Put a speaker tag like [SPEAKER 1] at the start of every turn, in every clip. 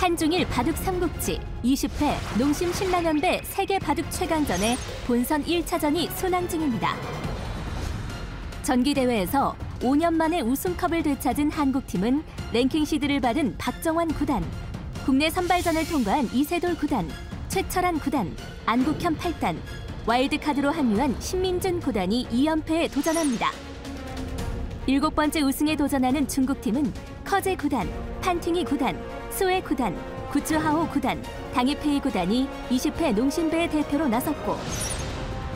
[SPEAKER 1] 한중일 바둑 삼국지 20회 농심 신라면배 세계 바둑 최강전의 본선 1차전이 순항 중입니다. 전기대회에서 5년 만에 우승컵을 되찾은 한국팀은 랭킹 시드를 받은 박정환 9단, 국내 선발전을 통과한 이세돌 9단, 최철한 9단, 안국현 8단, 와일드카드로 합류한 신민준 9단이 2연패에 도전합니다. 7번째 우승에 도전하는 중국팀은 커제 9단, 판팅이 9단, 스웨 9단, 구츠하오 9단, 당이페이 9단이 20회 농심배의 대표로 나섰고,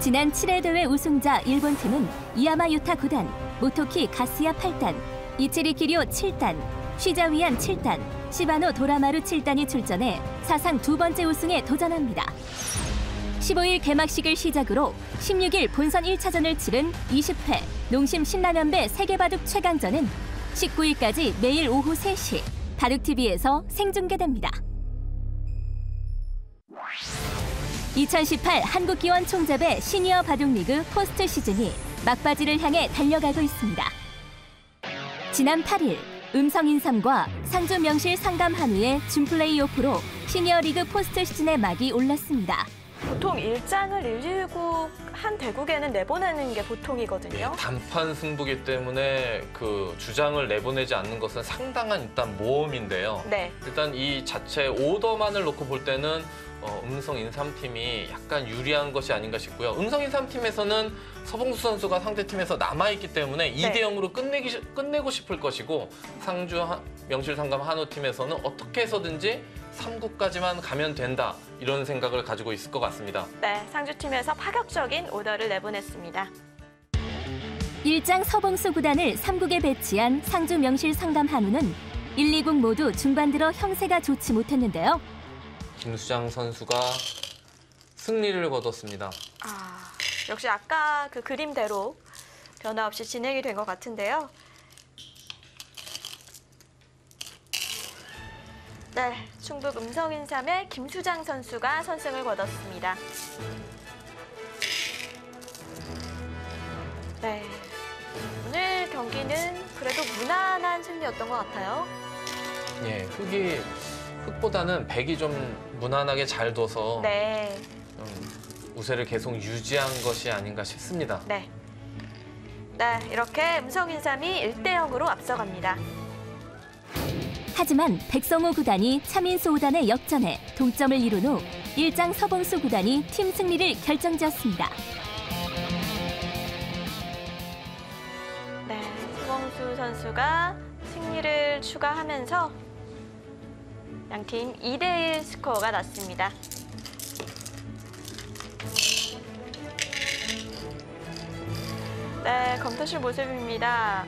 [SPEAKER 1] 지난 7회 대회 우승자 일본팀은 이야마 유타 9단, 모토키 가스야 8단, 이치리 키리오 7단, 쉬자위안 7단, 시바노 도라마루 7단이 출전해 사상 2번째 우승에 도전합니다. 15일 개막식을 시작으로 16일 본선 1차전을 치른 20회 농심 신라면배 세계바둑 최강전은 19일까지 매일 오후 3시 바둑TV에서 생중계됩니다. 2018 한국기원 총재배 시니어 바둑리그 포스트 시즌이 막바지를 향해 달려가고 있습니다. 지난 8일 음성인삼과 상주 명실 상감 한우의 준플레이오프로 시니어리그 포스트 시즌의 막이 올랐습니다.
[SPEAKER 2] 보통 일장을 119 한 대국에는 내보내는 게 보통이거든요.
[SPEAKER 3] 단판 승부기 때문에 그 주장을 내보내지 않는 것은 상당한 일단 모험인데요.
[SPEAKER 2] 네.
[SPEAKER 3] 일단 이 자체 오더만을 놓고 볼 때는 음성 인삼팀이 약간 유리한 것이 아닌가 싶고요. 음성 인삼팀에서는 서봉수 선수가 상대팀에서 남아있기 때문에 2대 0으로 끝내고 싶을 것이고, 상주 명실상감 한우팀에서는 어떻게 해서든지 3구까지만 가면 된다, 이런 생각을 가지고 있을 것 같습니다.
[SPEAKER 2] 네, 상주팀에서 파격적인 오더를 내보냈습니다.
[SPEAKER 1] 일장 서봉수 구단을 3국에 배치한 상주 명실상감 한우는 1, 2국 모두 중반 들어 형세가 좋지 못했는데요.
[SPEAKER 3] 김수장 선수가 승리를 거뒀습니다.
[SPEAKER 2] 역시 아까 그 그림대로 변화 없이 진행이 된 것 같은데요. 네, 충북 음성인삼의 김수장 선수가 선승을 거뒀습니다. 네, 오늘 경기는 그래도 무난한 승리였던 것 같아요.
[SPEAKER 3] 예, 흑보다는 백이 좀 무난하게 잘 둬서
[SPEAKER 2] 네.
[SPEAKER 3] 우세를 계속 유지한 것이 아닌가 싶습니다.
[SPEAKER 2] 네. 네, 이렇게 음성인삼이 1대 0으로 앞서갑니다.
[SPEAKER 1] 하지만 백성호 구단이 차민수 5단의 역전에 동점을 이룬 후 일장 서봉수 구단이 팀 승리를 결정지었습니다.
[SPEAKER 2] 네, 서봉수 선수가 승리를 추가하면서 양팀 2대1 스코어가 났습니다. 네, 검토실 모습입니다.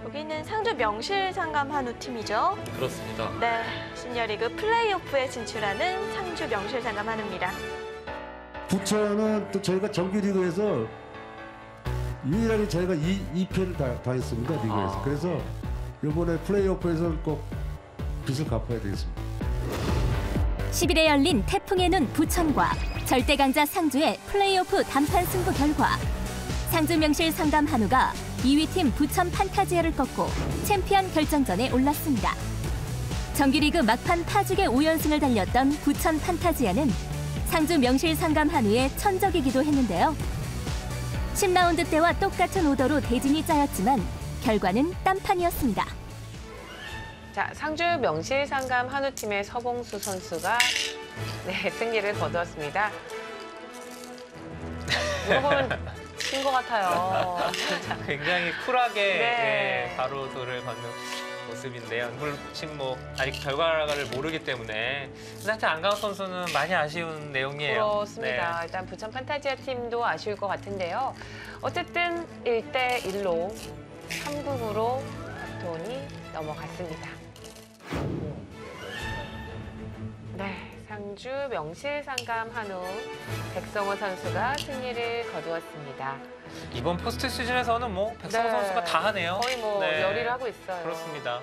[SPEAKER 2] 여기는 상주 명실상감 한우 팀이죠.
[SPEAKER 3] 그렇습니다.
[SPEAKER 2] 네, 시니어리그 플레이오프에 진출하는 상주 명실상감 한우입니다.
[SPEAKER 4] 부천은 또 저희가 정규리그에서 유일하게 저희가 2패를 당했습니다, 리그에서. 그래서 이번에 플레이오프에서 꼭 빚을 갚아야 되겠습니다.
[SPEAKER 1] 10일에 열린 태풍의 눈 부천과 절대강자 상주의 플레이오프 단판 승부 결과 상주 명실상감 한우가 2위 팀 부천 판타지아를 꺾고 챔피언 결정전에 올랐습니다. 정규리그 막판 파죽의 5연승을 달렸던 부천 판타지아는 상주 명실상감 한우의 천적이기도 했는데요. 10라운드 때와 똑같은 오더로 대진이 짜였지만 결과는 딴판이었습니다.
[SPEAKER 5] 자, 상주 명실상감 한우팀의 서봉수 선수가 승리를 거두었습니다. 물어보면 진 것 같아요.
[SPEAKER 6] 굉장히 쿨하게
[SPEAKER 5] 네.
[SPEAKER 6] 바로 돌을 받는 모습인데요. 물론 아직 결과를 모르기 때문에 사실 안강호 선수는 많이 아쉬운 내용이에요.
[SPEAKER 5] 그렇습니다.
[SPEAKER 6] 네.
[SPEAKER 5] 일단 부천 판타지아 팀도 아쉬울 것 같은데요. 어쨌든 1대 1로 3국으로 바톤이 넘어갔습니다. 네, 상주 명실상감 한우 백성호 선수가 승리를 거두었습니다.
[SPEAKER 6] 이번 포스트 시즌에서는 백성호
[SPEAKER 5] 네.
[SPEAKER 6] 선수가 다 하네요.
[SPEAKER 5] 거의 열의를 하고 있어요.
[SPEAKER 6] 그렇습니다.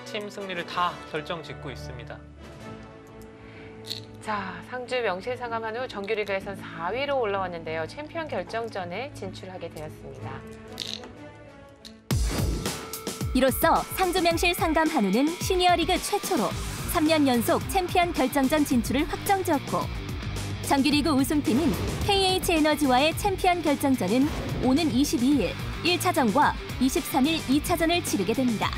[SPEAKER 6] 팀 승리를 다 결정짓고 있습니다.
[SPEAKER 5] 자, 상주 명실상감 한우 정규리그에선 4위로 올라왔는데요. 챔피언 결정전에 진출하게 되었습니다.
[SPEAKER 1] 이로써 상주명실 상감 한우는 시니어리그 최초로 3년 연속 챔피언 결정전 진출을 확정지었고 정규리그 우승팀인 KH에너지와의 챔피언 결정전은 오는 22일 1차전과 23일 2차전을 치르게 됩니다.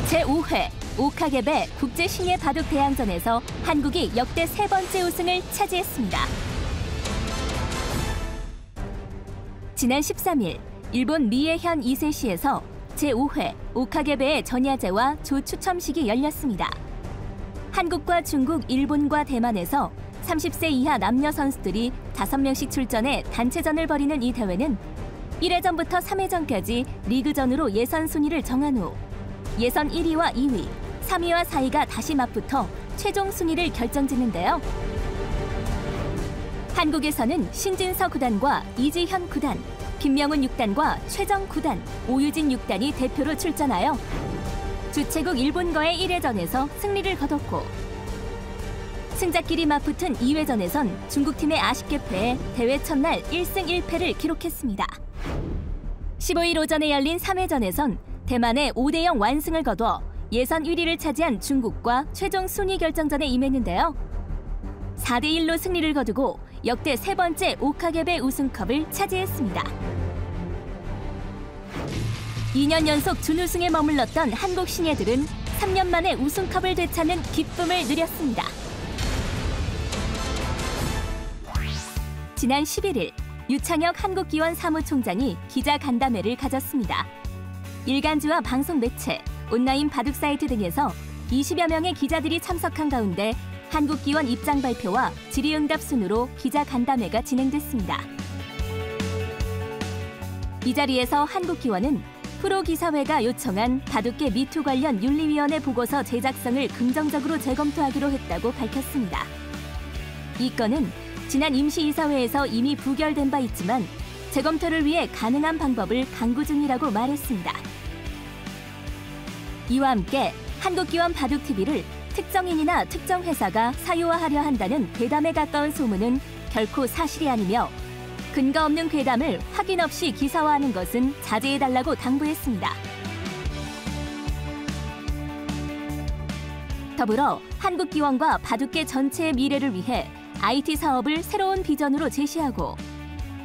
[SPEAKER 1] 제5회 오카게베 국제싱예바둑대항전에서 한국이 역대 3번째 우승을 차지했습니다. 지난 13일 일본 미에현 이세시에서 제5회 오카게베의 전야제와 조추첨식이 열렸습니다. 한국과 중국, 일본과 대만에서 30세 이하 남녀 선수들이 5명씩 출전해 단체전을 벌이는 이 대회는 1회전부터 3회전까지 리그전으로 예선 순위를 정한 후 예선 1위와 2위, 3위와 4위가 다시 맞붙어 최종 순위를 결정짓는데요. 한국에서는 신진서 구단과 이지현 구단, 김명훈 6단과 최정 9단, 오유진 6단이 대표로 출전하여 주최국 일본과의 1회전에서 승리를 거뒀고 승자끼리 맞붙은 2회전에선 중국팀에 아쉽게 패해 대회 첫날 1승 1패를 기록했습니다. 15일 오전에 열린 3회전에선 대만의 5대0 완승을 거둬 예선 1위를 차지한 중국과 최종 순위 결정전에 임했는데요. 4대1로 승리를 거두고 역대 3번째 오카게베 우승컵을 차지했습니다. 2년 연속 준우승에 머물렀던 한국 신예들은 3년 만에 우승컵을 되찾는 기쁨을 누렸습니다. 지난 11일 유창혁 한국기원 사무총장이 기자 간담회를 가졌습니다. 일간지와 방송 매체, 온라인 바둑 사이트 등에서 20여 명의 기자들이 참석한 가운데 한국기원 입장 발표와 질의응답 순으로 기자 간담회가 진행됐습니다. 이 자리에서 한국기원은 프로기사회가 요청한 바둑계 미투 관련 윤리위원회 보고서 제작성을 긍정적으로 재검토하기로 했다고 밝혔습니다. 이 건은 지난 임시이사회에서 이미 부결된 바 있지만 재검토를 위해 가능한 방법을 강구 중이라고 말했습니다. 이와 함께 한국기원 바둑TV를 특정인이나 특정 회사가 사유화하려 한다는 괴담에 가까운 소문은 결코 사실이 아니며 근거 없는 괴담을 확인 없이 기사화하는 것은 자제해달라고 당부했습니다. 더불어 한국기원과 바둑계 전체의 미래를 위해 IT 사업을 새로운 비전으로 제시하고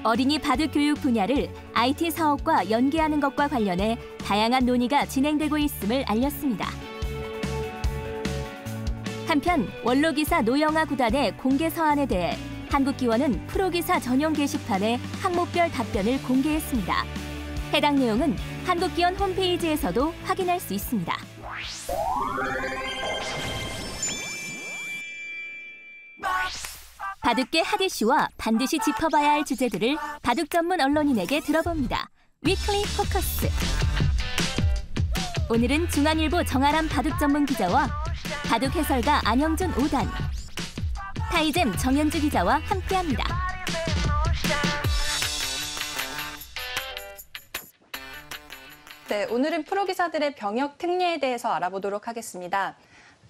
[SPEAKER 1] 어린이 바둑 교육 분야를 IT 사업과 연계하는 것과 관련해 다양한 논의가 진행되고 있음을 알렸습니다. 한편 원로기사 노영아 구단의 공개 서한에 대해 한국기원은 프로기사 전용 게시판에 항목별 답변을 공개했습니다. 해당 내용은 한국기원 홈페이지에서도 확인할 수 있습니다. 바둑계 핫 이슈와 반드시 짚어봐야 할 주제들을 바둑 전문 언론인에게 들어봅니다. 위클리 포커스. 오늘은 중앙일보 정아람 바둑 전문 기자와 바둑 해설가 안영준 5단, 타이젠 정현주 기자와 함께합니다.
[SPEAKER 7] 네, 오늘은 프로기사들의 병역 특례에 대해서 알아보도록 하겠습니다.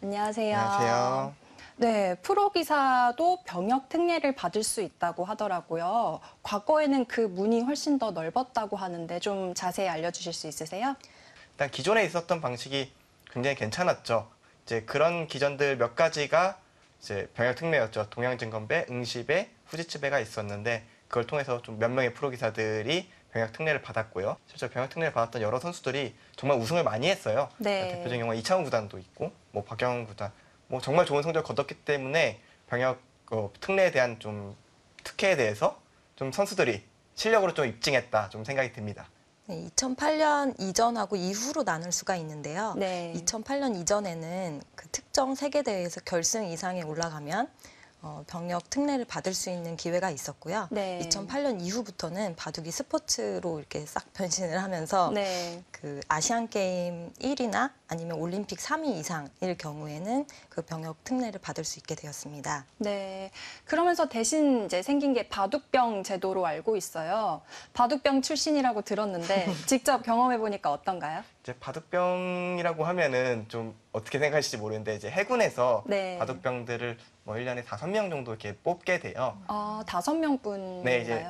[SPEAKER 7] 안녕하세요.
[SPEAKER 8] 안녕하세요.
[SPEAKER 7] 네, 프로기사도 병역 특례를 받을 수 있다고 하더라고요. 과거에는 그 문이 훨씬 더 넓었다고 하는데 좀 자세히 알려주실 수 있으세요?
[SPEAKER 8] 일단 기존에 있었던 방식이 굉장히 괜찮았죠. 이제 그런 기전들 몇 가지가 이제 병역 특례였죠. 동양증권배, 응시배, 후지츠배가 있었는데 그걸 통해서 좀 몇 명의 프로기사들이 병역 특례를 받았고요. 실제 병역 특례를 받았던 여러 선수들이 정말 우승을 많이 했어요.
[SPEAKER 7] 네.
[SPEAKER 8] 대표적인 경우가 이창훈 구단도 있고, 뭐 박영훈 구단, 뭐 정말 좋은 성적을 거뒀기 때문에 병역 특례에 대한 좀 특혜에 대해서 좀 선수들이 실력으로 좀 입증했다 좀 생각이 듭니다.
[SPEAKER 9] 네, 2008년 이전하고 이후로 나눌 수가 있는데요.
[SPEAKER 7] 네.
[SPEAKER 9] 2008년 이전에는 그 특정 세계대회에서 결승 이상에 올라가면 병역 특례를 받을 수 있는 기회가 있었고요.
[SPEAKER 7] 네.
[SPEAKER 9] 2008년 이후부터는 바둑이 스포츠로 이렇게 싹 변신을 하면서
[SPEAKER 7] 네.
[SPEAKER 9] 그 아시안 게임 1위나 아니면 올림픽 3위 이상일 경우에는 그 병역 특례를 받을 수 있게 되었습니다.
[SPEAKER 7] 네. 그러면서 대신 이제 생긴 게 바둑병 제도로 알고 있어요. 바둑병 출신이라고 들었는데 직접 경험해 보니까 어떤가요?
[SPEAKER 8] 이제 바둑병이라고 하면은 좀 어떻게 생각하실지 모르는데 이제 해군에서
[SPEAKER 7] 네.
[SPEAKER 8] 바둑병들을 뭐 1년에 5명 정도 이렇게 뽑게 돼요.
[SPEAKER 7] 아, 5명뿐인가요?
[SPEAKER 8] 네, 이제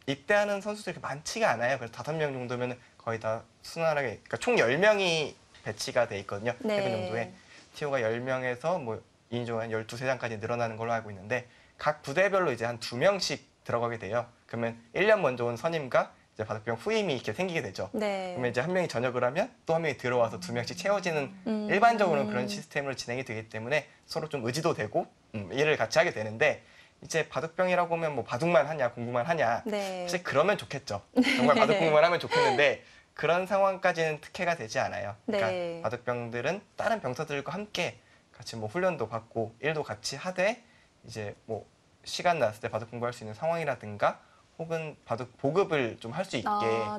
[SPEAKER 8] 입대하는 선수들이 많지가 않아요. 그래서 5명 정도면 거의 다 순환하게, 그러니까 총 10명이 배치가 돼 있거든요.
[SPEAKER 7] 네.
[SPEAKER 8] 해군 정도에. TO가 10명에서 뭐 2인조 한 12세장까지 늘어나는 걸로 알고 있는데 각 부대별로 이제 한 2명씩 들어가게 돼요. 그러면 1년 먼저 온 선임과 이제 바둑병 후임이 이렇게 생기게 되죠.
[SPEAKER 7] 네.
[SPEAKER 8] 그러면 이제 한 명이 전역을 하면 또 한 명이 들어와서 2명씩 채워지는 일반적으로는 그런 시스템으로 진행이 되기 때문에 서로 좀 의지도 되고 일을 같이 하게 되는데 이제 바둑병이라고 하면 뭐 바둑만 하냐 공부만 하냐
[SPEAKER 7] 네.
[SPEAKER 8] 사실 그러면 좋겠죠. 정말 바둑 공부만 하면 좋겠는데 그런 상황까지는 특혜가 되지 않아요. 그러니까
[SPEAKER 7] 네.
[SPEAKER 8] 바둑병들은 다른 병사들과 함께 같이 뭐 훈련도 받고 일도 같이 하되 이제 뭐 시간 났을 때 바둑 공부할 수 있는 상황이라든가 혹은 바둑 보급을 좀 할 수 있게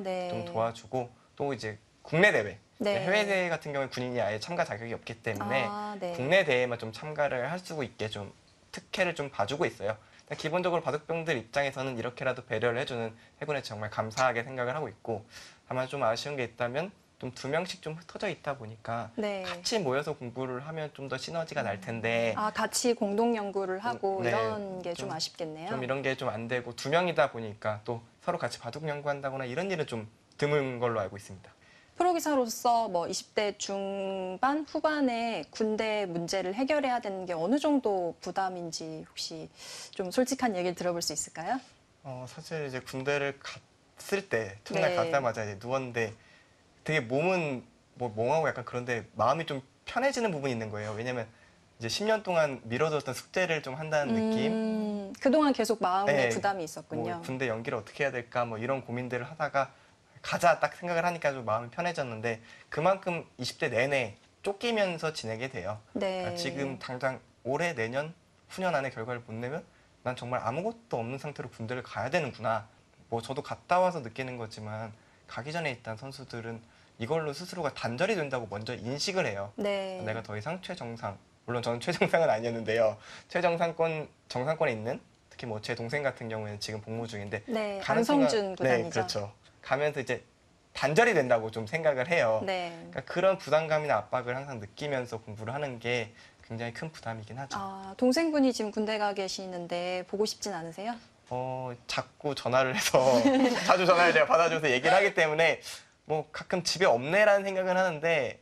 [SPEAKER 7] 네.
[SPEAKER 8] 좀 도와주고 또 이제 국내 대회,
[SPEAKER 7] 네.
[SPEAKER 8] 해외 대회 같은 경우에 군인이 아예 참가 자격이 없기 때문에
[SPEAKER 7] 네.
[SPEAKER 8] 국내 대회만 좀 참가를 할 수 있게 좀 특혜를 좀 봐주고 있어요. 기본적으로 바둑병들 입장에서는 이렇게라도 배려를 해주는 해군에 정말 감사하게 생각을 하고 있고 다만 좀 아쉬운 게 있다면 좀 2명씩 좀 흩어져 있다 보니까
[SPEAKER 7] 네.
[SPEAKER 8] 같이 모여서 공부를 하면 좀 더 시너지가 날 텐데
[SPEAKER 7] 같이 공동 연구를 하고
[SPEAKER 8] 네.
[SPEAKER 7] 이런 게 좀
[SPEAKER 8] 좀-
[SPEAKER 7] 아쉽겠네요.
[SPEAKER 8] 좀 이런 게 좀 안 되고 2명이다 보니까 또 서로 같이 바둑 연구한다거나 이런 일은 좀 드문 걸로 알고 있습니다.
[SPEAKER 7] 프로기사로서 뭐 20대 중반, 후반에 군대 문제를 해결해야 되는 게 어느 정도 부담인지 혹시 좀 솔직한 얘기를 들어볼 수 있을까요?
[SPEAKER 8] 사실 이제 군대를 갔을 때 첫날
[SPEAKER 7] 네.
[SPEAKER 8] 갔자마자 이제 누웠는데 되게 몸은 뭐 멍하고 약간 그런데 마음이 좀 편해지는 부분이 있는 거예요. 왜냐면 이제 10년 동안 미뤄뒀던 숙제를 좀 한다는 느낌.
[SPEAKER 7] 그동안 계속 마음에
[SPEAKER 8] 네.
[SPEAKER 7] 부담이 있었군요.
[SPEAKER 8] 뭐 군대 연기를 어떻게 해야 될까 뭐 이런 고민들을 하다가 가자 딱 생각을 하니까 좀 마음이 편해졌는데 그만큼 20대 내내 쫓기면서 지내게 돼요.
[SPEAKER 7] 네.
[SPEAKER 8] 그러니까 지금 당장 올해 내년 후년 안에 결과를 못 내면 난 정말 아무것도 없는 상태로 군대를 가야 되는구나. 뭐 저도 갔다 와서 느끼는 거지만 가기 전에 있던 선수들은 이걸로 스스로가 단절이 된다고 먼저 인식을 해요.
[SPEAKER 7] 네.
[SPEAKER 8] 내가 더 이상 최정상, 물론 저는 최정상은 아니었는데요. 정상권에 있는 특히 뭐 제 동생 같은 경우에는 지금 복무 중인데
[SPEAKER 7] 네,
[SPEAKER 8] 가는
[SPEAKER 7] 안성준
[SPEAKER 8] 순간-
[SPEAKER 7] 구단이죠.
[SPEAKER 8] 네, 그렇죠. 가면서 이제 단절이 된다고 좀 생각을 해요.
[SPEAKER 7] 네.
[SPEAKER 8] 그러니까 그런 부담감이나 압박을 항상 느끼면서 공부를 하는 게 굉장히 큰 부담이긴 하죠.
[SPEAKER 7] 동생분이 지금 군대 가 계시는데 보고 싶진 않으세요?
[SPEAKER 8] 자꾸 전화를 해서 자주 전화를 제가 받아줘서 얘기를 하기 때문에 뭐 가끔 집에 없네라는 생각은 하는데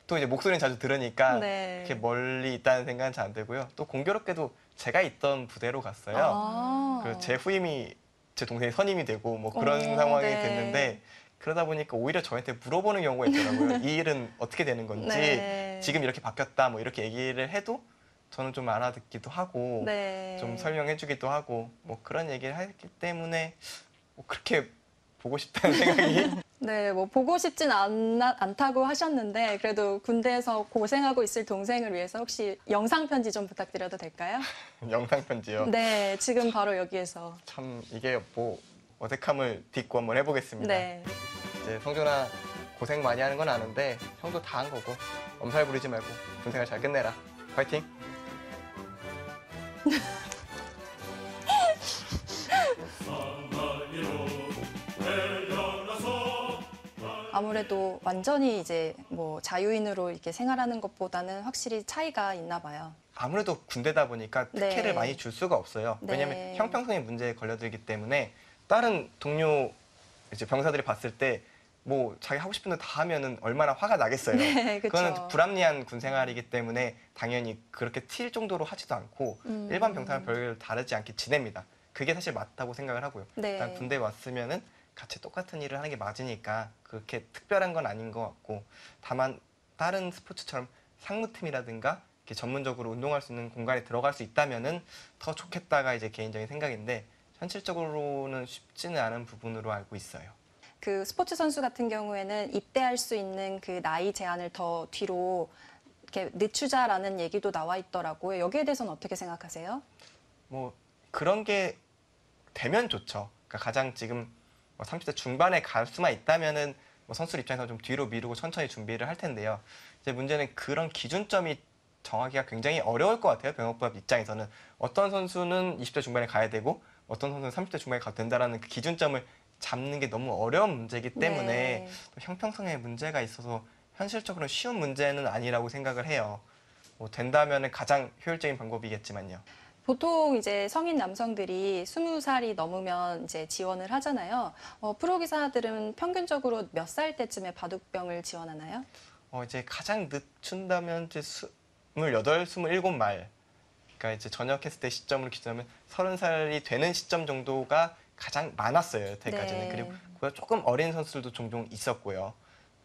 [SPEAKER 8] 또 이제 목소리는 자주 들으니까
[SPEAKER 7] 네.
[SPEAKER 8] 그렇게 멀리 있다는 생각은 잘 안 들고요. 또 공교롭게도 제가 있던 부대로 갔어요. 그래서 제 후임이 제 동생이 선임이 되고 뭐 그런 상황이
[SPEAKER 7] 네.
[SPEAKER 8] 됐는데 그러다 보니까 오히려 저한테 물어보는 경우가 있더라고요. 이 일은 어떻게 되는 건지
[SPEAKER 7] 네.
[SPEAKER 8] 지금 이렇게 바뀌었다 뭐 이렇게 얘기를 해도 저는 좀 알아듣기도 하고
[SPEAKER 7] 네.
[SPEAKER 8] 좀 설명해주기도 하고 뭐 그런 얘기를 했기 때문에 뭐 그렇게 보고 싶다는 생각이
[SPEAKER 7] 네, 뭐 보고 싶진 않다고 하셨는데 그래도 군대에서 고생하고 있을 동생을 위해서 혹시 영상 편지 좀 부탁드려도 될까요?
[SPEAKER 8] 영상 편지요.
[SPEAKER 7] 네, 지금 바로 여기에서.
[SPEAKER 8] 참 이게 뭐 어색함을 딛고 한번 해보겠습니다.
[SPEAKER 7] 네.
[SPEAKER 8] 이제 성준아 고생 많이 하는 건 아는데 형도 다 한 거고 엄살 부리지 말고 군생활 잘 끝내라. 파이팅.
[SPEAKER 7] 아무래도 완전히 이제 뭐 자유인으로 이렇게 생활하는 것보다는 확실히 차이가 있나 봐요.
[SPEAKER 8] 아무래도 군대다 보니까 특혜를
[SPEAKER 7] 네.
[SPEAKER 8] 많이 줄 수가 없어요.
[SPEAKER 7] 네.
[SPEAKER 8] 왜냐하면 형평성의 문제에 걸려들기 때문에 다른 동료 이제 병사들이 봤을 때 뭐 자기 하고 싶은 데 다 하면은 얼마나 화가 나겠어요.
[SPEAKER 7] 네, 그쵸.
[SPEAKER 8] 그거는 불합리한 군 생활이기 때문에 당연히 그렇게 튈 정도로 하지도 않고 일반 병사랑 별 다르지 않게 지냅니다. 그게 사실 맞다고 생각을 하고요.
[SPEAKER 7] 네.
[SPEAKER 8] 일단 군대 왔으면은 같이 똑같은 일을 하는 게 맞으니까 그렇게 특별한 건 아닌 것 같고 다만 다른 스포츠처럼 상무팀이라든가 이렇게 전문적으로 운동할 수 있는 공간에 들어갈 수 있다면은 더 좋겠다가 이제 개인적인 생각인데 현실적으로는 쉽지는 않은 부분으로 알고 있어요.
[SPEAKER 7] 그 스포츠 선수 같은 경우에는 입대할 수 있는 그 나이 제한을 더 뒤로 이렇게 늦추자라는 얘기도 나와 있더라고요. 여기에 대해서는 어떻게 생각하세요?
[SPEAKER 8] 뭐 그런 게 되면 좋죠. 그러니까 가장 지금 30대 중반에 갈 수만 있다면은 뭐 선수 입장에서 좀 뒤로 미루고 천천히 준비를 할 텐데요. 이제 문제는 그런 기준점이 정하기가 굉장히 어려울 것 같아요. 병역법 입장에서는 어떤 선수는 20대 중반에 가야 되고 어떤 선수는 30대 중반에 가도 된다라는 그 기준점을 잡는 게 너무 어려운 문제이기 때문에
[SPEAKER 7] 네.
[SPEAKER 8] 또 형평성에 문제가 있어서 현실적으로 쉬운 문제는 아니라고 생각을 해요. 뭐 된다면은 가장 효율적인 방법이겠지만요.
[SPEAKER 7] 보통 이제 성인 남성들이 20살이 넘으면 이제 지원을 하잖아요. 프로기사들은 평균적으로 몇 살 때쯤에 바둑병을 지원하나요?
[SPEAKER 8] 이제 가장 늦춘다면 이제 28, 27말. 그러니까 이제 전역했을 때 시점으로 기준하면 30살이 되는 시점 정도가 가장 많았어요, 여태까지는.
[SPEAKER 7] 네.
[SPEAKER 8] 그리고 그보다 조금 어린 선수들도 종종 있었고요.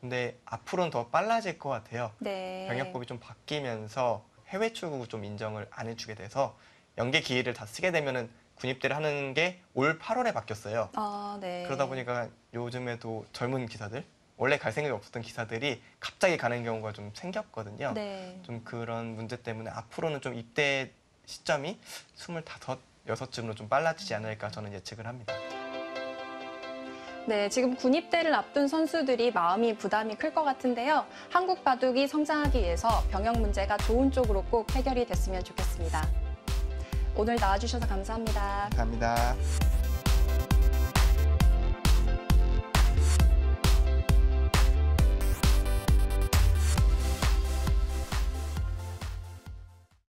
[SPEAKER 8] 근데 앞으로는 더 빨라질 것 같아요.
[SPEAKER 7] 네.
[SPEAKER 8] 병역법이 좀 바뀌면서 해외 출국을 좀 인정을 안 해주게 돼서 연계 기일을 다 쓰게 되면은 군입대를 하는 게 올 8월에 바뀌었어요.
[SPEAKER 7] 아, 네.
[SPEAKER 8] 그러다 보니까 요즘에도 젊은 기사들, 원래 갈 생각이 없었던 기사들이 갑자기 가는 경우가 좀 생겼거든요.
[SPEAKER 7] 네.
[SPEAKER 8] 좀 그런 문제 때문에 앞으로는 좀 입대 시점이 25, 6쯤으로 좀 빨라지지 않을까 저는 예측을 합니다.
[SPEAKER 7] 네, 지금 군입대를 앞둔 선수들이 마음이 부담이 클 것 같은데요. 한국 바둑이 성장하기 위해서 병역 문제가 좋은 쪽으로 꼭 해결이 됐으면 좋겠습니다. 오늘 나와주셔서 감사합니다.
[SPEAKER 8] 감사합니다.